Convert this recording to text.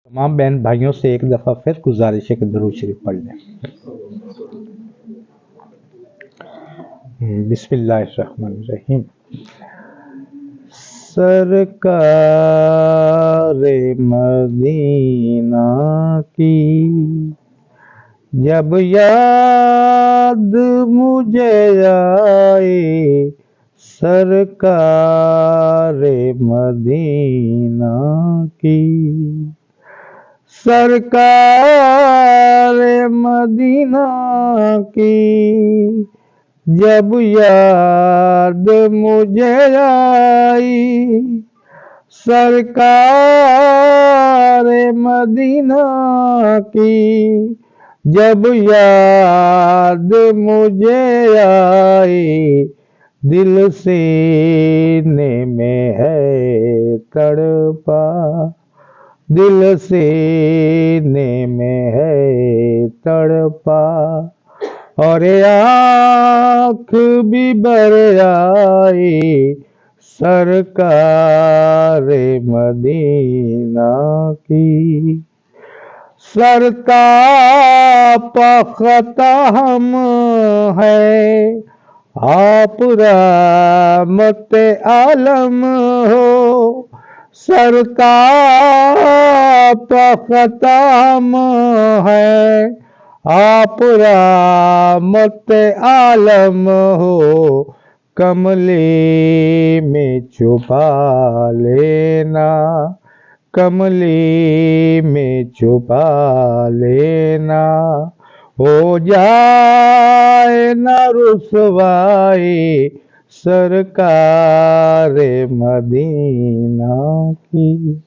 तमाम बहन भाइयों से एक दफ़ा फिर गुजारिश है कि दुरूद शरीफ पढ़ लें। बिस्मिल्लाहिर्रहमानिर्रहीम। सरकारे मदीना की जब याद मुझे आए, सरकारे मदीना की, सरकारे मदीना की जब याद मुझे आई, सरकारे मदीना की जब याद मुझे आई, दिल सीने में है तड़पा, दिल सीने में है तड़पा, और आँख भी भर आई, सरकारे मदीना की। सरतापख्ता हम है, आप रहमत आलम हो, सरतापख्ता हम है, आप रहमत आलम हो, कमले में छुपा लेना, कमले में छुपा लेना, हो जाए न रुसवाई, सरकारे मदीना की।